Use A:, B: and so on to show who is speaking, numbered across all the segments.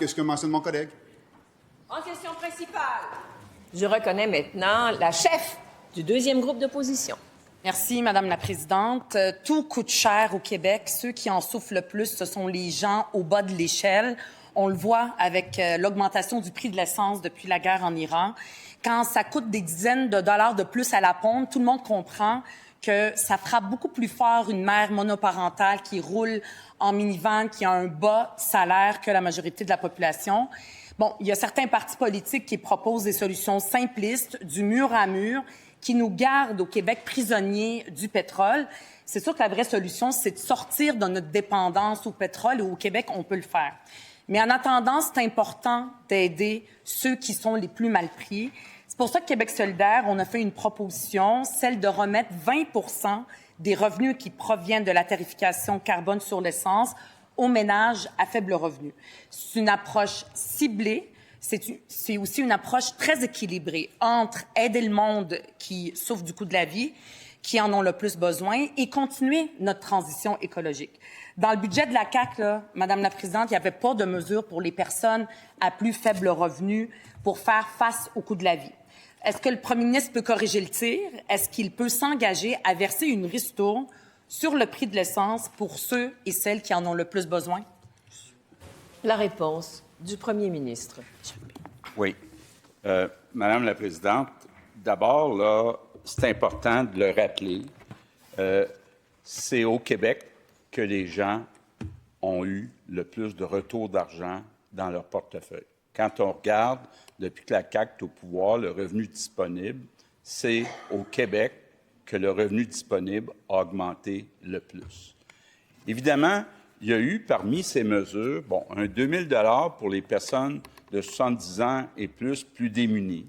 A: Qu'est-ce que mentionne mon collègue?
B: En question principale, je reconnais maintenant la chef du deuxième groupe d'opposition.
C: Merci, Madame la Présidente. Tout coûte cher au Québec. Ceux qui en souffrent le plus, ce sont les gens au bas de l'échelle. On le voit avec l'augmentation du prix de l'essence depuis la guerre en Iran. Quand ça coûte des dizaines de dollars de plus à la pompe, tout le monde comprend que ça frappe beaucoup plus fort une mère monoparentale qui roule en minivan, qui a un bas salaire que la majorité de la population. Bon, il y a certains partis politiques qui proposent des solutions simplistes, du mur à mur, qui nous gardent au Québec prisonniers du pétrole. C'est sûr que la vraie solution, c'est de sortir de notre dépendance au pétrole et au Québec, on peut le faire. Mais en attendant, c'est important d'aider ceux qui sont les plus mal pris. C'est pour ça que Québec solidaire, on a fait une proposition, celle de remettre 20 des revenus qui proviennent de la tarification carbone sur l'essence aux ménages à faible revenu. C'est une approche ciblée. C'est aussi une approche très équilibrée entre aider le monde qui souffre du coût de la vie, qui en ont le plus besoin, et continuer notre transition écologique. Dans le budget de la CAQ, là, Madame la Présidente, il n'y avait pas de mesures pour les personnes à plus faible revenu pour faire face au coût de la vie. Est-ce que le premier ministre peut corriger le tir? Est-ce qu'il peut s'engager à verser une ristourne sur le prix de l'essence pour ceux et celles qui en ont le plus besoin?
B: La réponse du premier ministre.
D: Oui. Madame la Présidente, d'abord, là, c'est important de le rappeler. C'est au Québec que les gens ont eu le plus de retour d'argent dans leur portefeuille. Quand on regarde, depuis que la CAQ est au pouvoir, le revenu disponible, c'est au Québec que le revenu disponible a augmenté le plus. Évidemment, il y a eu parmi ces mesures, un 2 000 pour les personnes de 70 ans et plus démunies.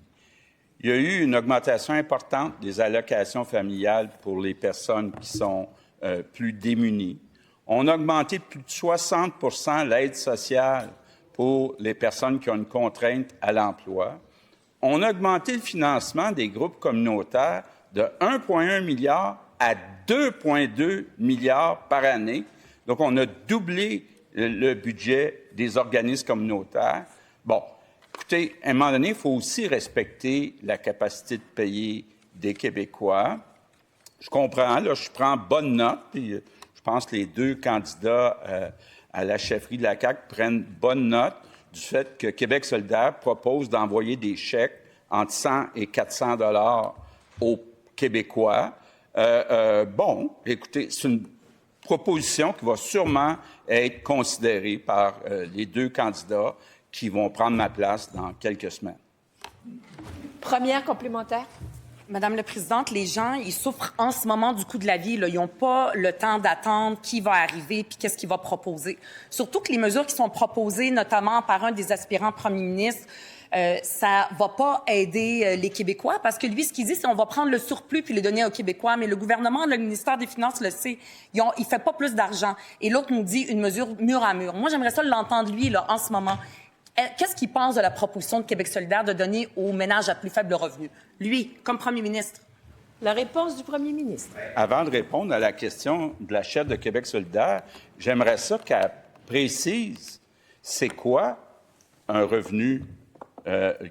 D: Il y a eu une augmentation importante des allocations familiales pour les personnes qui sont plus démunies. On a augmenté de plus de 60 l'aide sociale pour les personnes qui ont une contrainte à l'emploi. On a augmenté le financement des groupes communautaires de 1,1 milliard à 2,2 milliards par année. Donc, on a doublé le budget des organismes communautaires. Bon, écoutez, à un moment donné, il faut aussi respecter la capacité de payer des Québécois. Je comprends, là, je prends bonne note, puis je pense que les deux candidats à la chefferie de la CAQ prennent bonne note du fait que Québec solidaire propose d'envoyer des chèques entre 100 et 400 $ aux Québécois. Écoutez, c'est une proposition qui va sûrement être considérée par les deux candidats qui vont prendre ma place dans quelques semaines.
B: Première complémentaire.
C: Madame la Présidente, les gens, ils souffrent en ce moment du coût de la vie. Là. Ils n'ont pas le temps d'attendre qui va arriver puis qu'est-ce qu'il va proposer. Surtout que les mesures qui sont proposées, notamment par un des aspirants premiers ministres, ça va pas aider les Québécois parce que lui, ce qu'il dit, c'est on va prendre le surplus puis le donner aux Québécois. Mais le gouvernement, le ministère des Finances le sait. Il fait pas plus d'argent. Et l'autre nous dit une mesure mur à mur. Moi, j'aimerais ça l'entendre, lui, là, en ce moment. Qu'est-ce qu'il pense de la proposition de Québec solidaire de donner aux ménages à plus faible revenu? Lui, comme premier ministre.
B: La réponse du premier ministre.
D: Avant de répondre à la question de la chef de Québec solidaire, j'aimerais ça qu'elle précise c'est quoi un revenu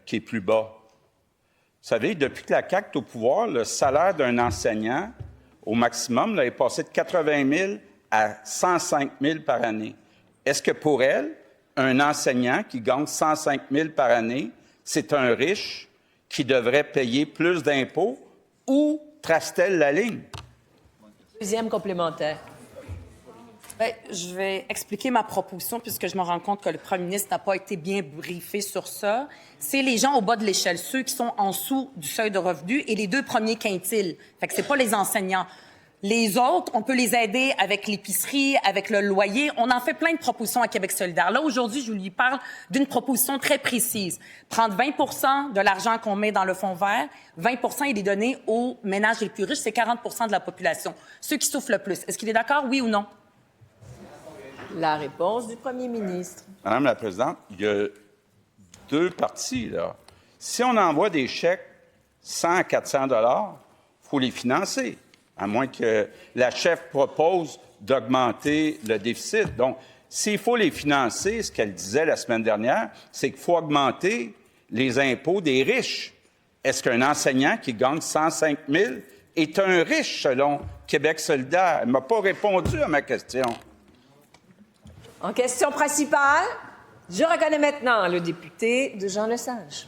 D: qui est plus bas. Vous savez, depuis que la CAQ est au pouvoir, le salaire d'un enseignant, au maximum, là, est passé de 80 000 à 105 000 par année. Est-ce que pour elle, un enseignant qui gagne 105 000 par année, c'est un riche qui devrait payer plus d'impôts ou trace-t-elle la ligne?
B: Deuxième complémentaire.
C: Bien, je vais expliquer ma proposition puisque je me rends compte que le premier ministre n'a pas été bien briefé sur ça. C'est les gens au bas de l'échelle, ceux qui sont en dessous du seuil de revenu et les deux premiers quintiles. Fait que c'est pas les enseignants. Les autres, on peut les aider avec l'épicerie, avec le loyer. On en fait plein de propositions à Québec solidaire. Là, aujourd'hui, je lui parle d'une proposition très précise. Prendre 20 de l'argent qu'on met dans le fonds vert, 20 et les donner aux ménages les plus riches, c'est 40 de la population. Ceux qui souffrent le plus. Est-ce qu'il est d'accord, oui ou non?
B: La réponse du premier ministre.
D: Madame la Présidente, il y a deux parties, là. Si on envoie des chèques 100 à 400 $, il faut les financer, à moins que la chef propose d'augmenter le déficit. Donc, S'il faut les financer, ce qu'elle disait la semaine dernière, c'est qu'il faut augmenter les impôts des riches. Est-ce qu'un enseignant qui gagne 105 000 est un riche selon Québec solidaire? Elle ne m'a pas répondu à ma question.
B: En question principale, je reconnais maintenant le député de Jean Lesage.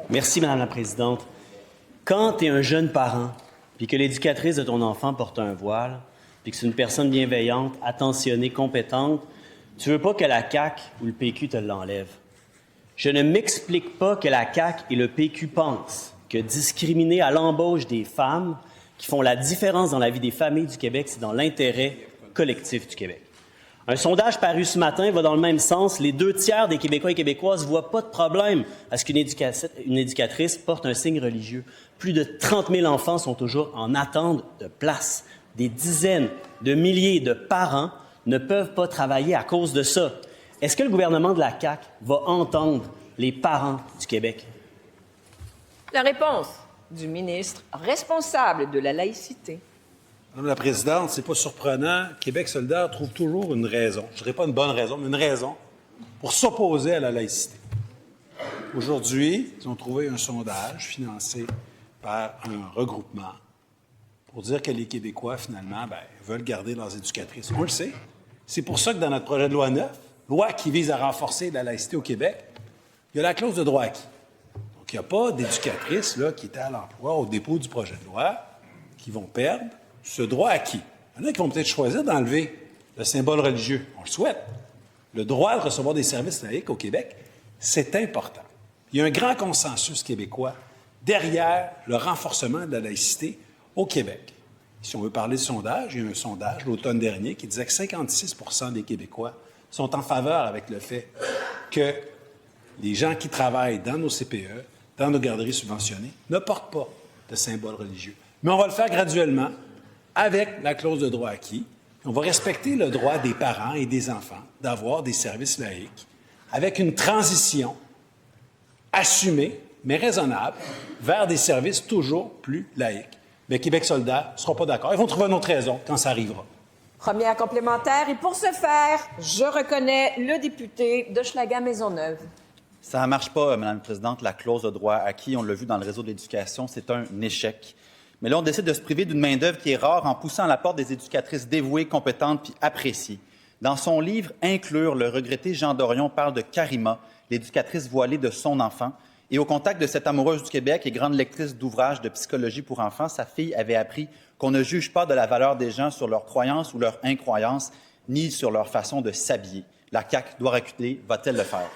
A: Merci, Madame la Présidente. Quand tu es un jeune parent, puis que l'éducatrice de ton enfant porte un voile, puis que c'est une personne bienveillante, attentionnée, compétente, tu veux pas que la CAQ ou le PQ te l'enlève. Je ne m'explique pas que la CAQ et le PQ pensent que discriminer à l'embauche des femmes qui font la différence dans la vie des familles du Québec, c'est dans l'intérêt collectif du Québec. Un sondage paru ce matin va dans le même sens. Les 2/3 des Québécois et Québécoises ne voient pas de problème à ce qu'une éducatrice porte un signe religieux. Plus de 30 000 enfants sont toujours en attente de place. Des dizaines de milliers de parents ne peuvent pas travailler à cause de ça. Est-ce que le gouvernement de la CAQ va entendre les parents du Québec?
B: La réponse du ministre responsable de la laïcité.
E: Madame la Présidente, c'est pas surprenant. Québec solidaire trouve toujours une raison, je ne dirais pas une bonne raison, mais une raison pour s'opposer à la laïcité. Aujourd'hui, ils ont trouvé un sondage financé par un regroupement pour dire que les Québécois, finalement, veulent garder leurs éducatrices. On le sait. C'est pour ça que dans notre projet de loi 9, loi qui vise à renforcer la laïcité au Québec, il y a la clause de droit acquis. Donc, il n'y a pas d'éducatrices là, qui étaient à l'emploi au dépôt du projet de loi qui vont perdre ce droit acquis. Il y en a qui vont peut-être choisir d'enlever le symbole religieux. On le souhaite. Le droit de recevoir des services laïques au Québec, c'est important. Il y a un grand consensus québécois derrière le renforcement de la laïcité au Québec. Si on veut parler de sondage, il y a un sondage l'automne dernier qui disait que 56 % des Québécois sont en faveur avec le fait que les gens qui travaillent dans nos CPE, dans nos garderies subventionnées, ne portent pas de symbole religieux. Mais on va le faire graduellement avec la clause de droit acquis. On va respecter le droit des parents et des enfants d'avoir des services laïques avec une transition assumée, mais raisonnable, vers des services toujours plus laïques. Mais Québec solidaire ne sera pas d'accord. Ils vont trouver une autre raison quand ça arrivera.
B: Première complémentaire. Et pour ce faire, je reconnais le député de Schlager-Maisonneuve.
F: Ça ne marche pas, Mme la Présidente, la clause de droit acquis. On l'a vu dans le réseau de l'éducation, c'est un échec. Mais là, on décide de se priver d'une main-d'œuvre qui est rare en poussant à la porte des éducatrices dévouées, compétentes puis appréciées. Dans son livre « Inclure », le regretté Jean Dorion parle de Karima, l'éducatrice voilée de son enfant. Et au contact de cette amoureuse du Québec et grande lectrice d'ouvrages de psychologie pour enfants, sa fille avait appris qu'on ne juge pas de la valeur des gens sur leurs croyances ou leur incroyance, ni sur leur façon de s'habiller. La CAQ doit reculer. Va-t-elle le faire?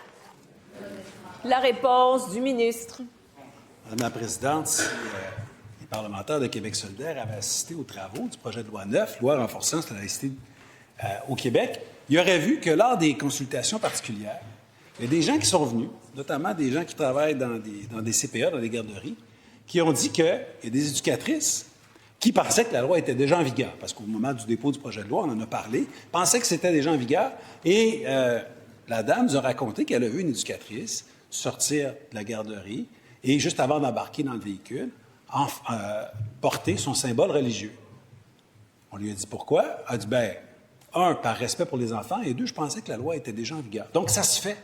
B: La réponse du ministre.
E: Madame la Présidente, si les parlementaires de Québec solidaire avaient assisté aux travaux du projet de loi 9, loi renforçant la laïcité au Québec, ils auraient vu que lors des consultations particulières, il y a des gens qui sont venus, notamment des gens qui travaillent dans des CPE, dans des garderies, qui ont dit qu'il y a des éducatrices qui pensaient que la loi était déjà en vigueur, parce qu'au moment du dépôt du projet de loi, on en a parlé, pensaient que c'était déjà en vigueur, et la dame nous a raconté qu'elle a vu une éducatrice sortir de la garderie et, juste avant d'embarquer dans le véhicule, porter son symbole religieux. On lui a dit pourquoi? Elle a dit, un, par respect pour les enfants, et deux, je pensais que la loi était déjà en vigueur. Donc, ça se fait.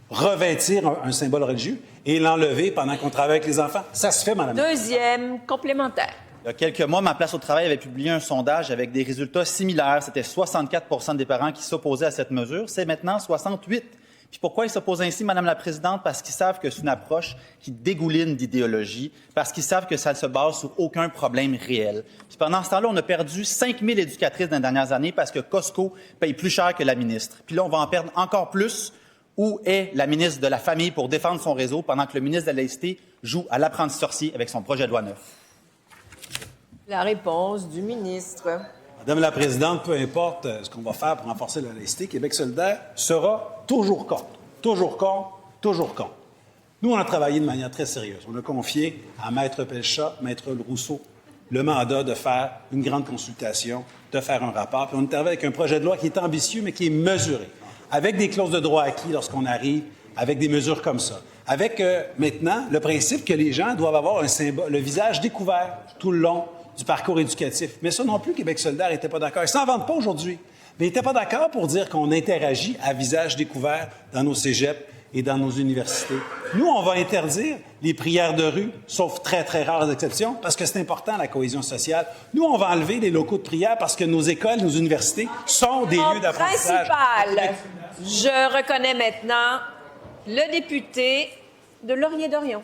E: Revêtir un symbole religieux et l'enlever pendant qu'on travaille avec les enfants, ça se fait, madame.
B: Deuxième complémentaire.
F: Il y a quelques mois, Ma Place au Travail avait publié un sondage avec des résultats similaires. C'était 64 % des parents qui s'opposaient à cette mesure. C'est maintenant 68 %. Puis pourquoi ils s'opposent ainsi, Madame la Présidente? Parce qu'ils savent que c'est une approche qui dégouline d'idéologie, parce qu'ils savent que ça ne se base sur aucun problème réel. Puis pendant ce temps-là, on a perdu 5 000 éducatrices dans les dernières années parce que Costco paye plus cher que la ministre. Puis là, on va en perdre encore plus. Où est la ministre de la Famille pour défendre son réseau pendant que le ministre de la Laïcité joue à l'apprenti sorcier avec son projet de loi 9?
B: La réponse du ministre.
E: Madame la Présidente, peu importe ce qu'on va faire pour renforcer la laïcité, Québec solidaire sera toujours contre. Toujours contre, toujours contre. Nous, on a travaillé de manière très sérieuse. On a confié à Maître Pelchat, Maître Rousseau, le mandat de faire une grande consultation, de faire un rapport. Puis on est arrivé avec un projet de loi qui est ambitieux, mais qui est mesuré, avec des clauses de droit acquis lorsqu'on arrive, avec des mesures comme ça. Avec maintenant le principe que les gens doivent avoir un symbole, le visage découvert tout le long du parcours éducatif. Mais ça non plus, Québec solidaire n'était pas d'accord. Ils ne s'en vantent pas aujourd'hui. Mais il n'était pas d'accord pour dire qu'on interagit à visage découvert dans nos cégeps et dans nos universités. Nous, on va interdire les prières de rue, sauf très, très rares exceptions, parce que c'est important, la cohésion sociale. Nous, on va enlever les locaux de prière parce que nos écoles, nos universités sont des lieux d'apprentissage.
B: Principal. Je reconnais maintenant le député de Laurier-Dorion.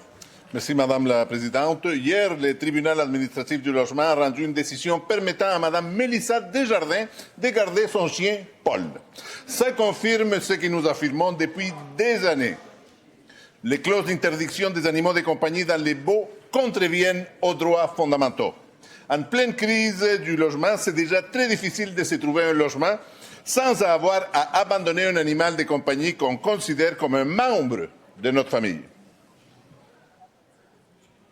G: Merci, Madame la Présidente. Hier, le tribunal administratif du logement a rendu une décision permettant à Madame Mélissa Desjardins de garder son chien Paul. Ça confirme ce que nous affirmons depuis des années. Les clauses d'interdiction des animaux de compagnie dans les baux contreviennent aux droits fondamentaux. En pleine crise du logement, c'est déjà très difficile de se trouver un logement sans avoir à abandonner un animal de compagnie qu'on considère comme un membre de notre famille.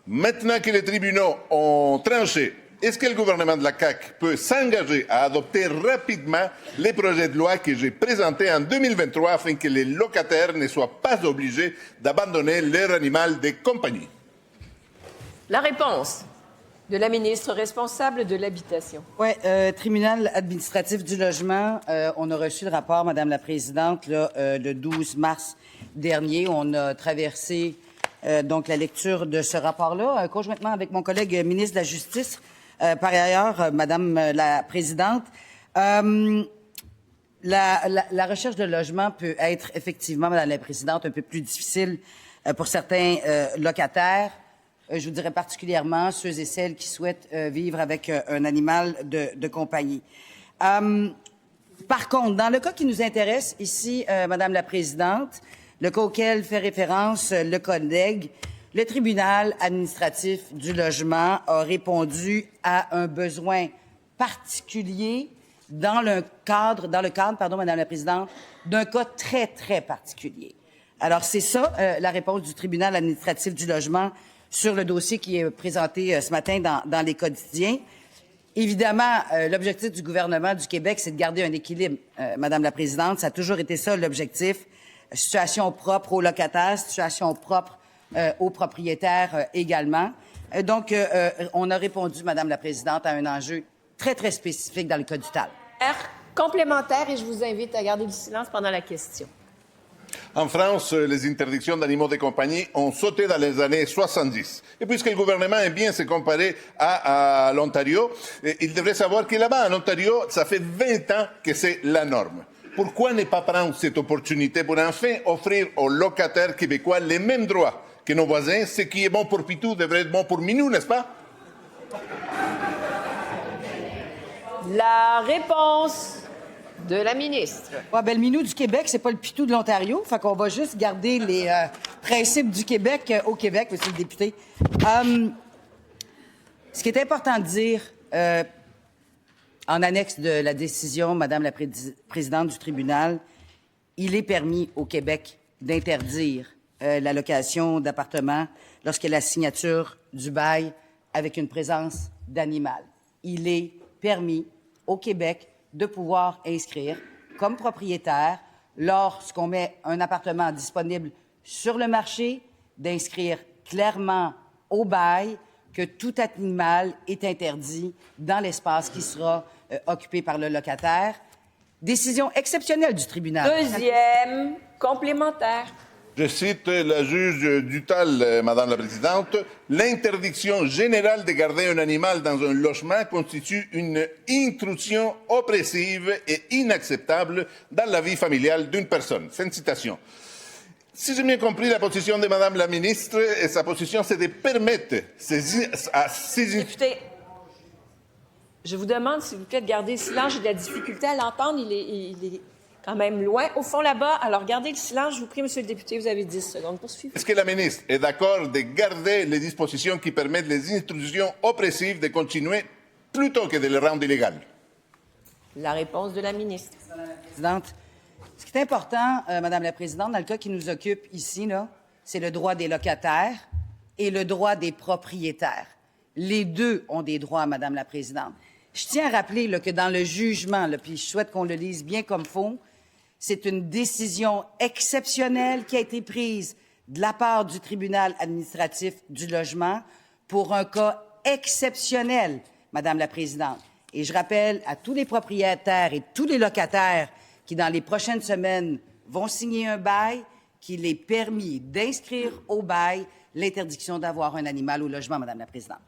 G: Maintenant que les tribunaux ont tranché, est-ce que le gouvernement de la CAQ peut s'engager à adopter rapidement les projets de loi que j'ai présentés en 2023 afin que les locataires ne soient pas obligés d'abandonner leur animal de compagnie?
B: La réponse de la ministre responsable de l'Habitation.
H: Oui, tribunal administratif du logement, on a reçu le rapport, Madame la Présidente, là, le 12 mars dernier. On a traversé donc la lecture de ce rapport-là, conjointement avec mon collègue ministre de la Justice. Par ailleurs, Madame la Présidente, la recherche de logement peut être effectivement, Madame la Présidente, un peu plus difficile pour certains locataires. Je vous dirais particulièrement ceux et celles qui souhaitent vivre avec un animal de compagnie. Par contre, dans le cas qui nous intéresse ici, Madame la Présidente, le cas auquel fait référence le collègue, le tribunal administratif du logement a répondu à un besoin particulier dans le cadre, Madame la Présidente, d'un cas très, très particulier. Alors, c'est ça, la réponse du tribunal administratif du logement sur le dossier qui est présenté ce matin dans les quotidiens. Évidemment, l'objectif du gouvernement du Québec, c'est de garder un équilibre, Madame la Présidente. Ça a toujours été ça, l'objectif. Situation propre aux locataires, situation propre aux propriétaires également. Donc, on a répondu, Madame la Présidente, à un enjeu très, très spécifique dans le Code du TAL.
B: Complémentaire, et je vous invite à garder le silence pendant la question.
G: En France, les interdictions d'animaux de compagnie ont sauté dans les années 70. Et puisque le gouvernement aime bien se comparer à l'Ontario, il devrait savoir que là-bas, en Ontario, ça fait 20 ans que c'est la norme. Pourquoi ne pas prendre cette opportunité pour enfin offrir aux locataires québécois les mêmes droits que nos voisins? Ce qui est bon pour Pitou devrait être bon pour Minou, n'est-ce pas?
B: La réponse de la ministre.
H: Ouais, ben, le Minou du Québec, c'est pas le Pitou de l'Ontario. Fait qu'on va juste garder les principes du Québec au Québec, monsieur le député. Ce qui est important de dire, en annexe de la décision, Madame la Présidente du tribunal, il est permis au Québec d'interdire la location d'appartements lorsqu'il y a la signature du bail avec une présence d'animal. Il est permis au Québec de pouvoir inscrire comme propriétaire, lorsqu'on met un appartement disponible sur le marché, d'inscrire clairement au bail que tout animal est interdit dans l'espace qui sera occupé par le locataire. Décision exceptionnelle du tribunal.
B: Deuxième complémentaire.
G: Je cite la juge Dutal, Madame la Présidente. L'interdiction générale de garder un animal dans un logement constitue une intrusion oppressive et inacceptable dans la vie familiale d'une personne. Fin de citation. Si j'ai bien compris la position de Madame la ministre, et sa position, c'est de permettre à ces...
B: Député, je vous demande, s'il vous plaît, de garder le silence. J'ai de la difficulté à l'entendre. Il est quand même loin. Au fond, là-bas, alors gardez le silence. Je vous prie, monsieur le député, vous avez 10 secondes pour suivre.
G: Est-ce que la ministre est d'accord de garder les dispositions qui permettent les intrusions oppressives de continuer plutôt que de les rendre illégales?
B: La réponse de la ministre.
H: Madame la Présidente, ce qui est important, Madame la Présidente, dans le cas qui nous occupe ici, là, c'est le droit des locataires et le droit des propriétaires. Les deux ont des droits, Madame la Présidente. Je tiens à rappeler là, que dans le jugement, là, puis je souhaite qu'on le lise bien comme faut, c'est une décision exceptionnelle qui a été prise de la part du tribunal administratif du logement pour un cas exceptionnel, Madame la Présidente. Et je rappelle à tous les propriétaires et tous les locataires qui, dans les prochaines semaines, vont signer un bail, qu'il est permis d'inscrire au bail l'interdiction d'avoir un animal au logement, Madame la Présidente.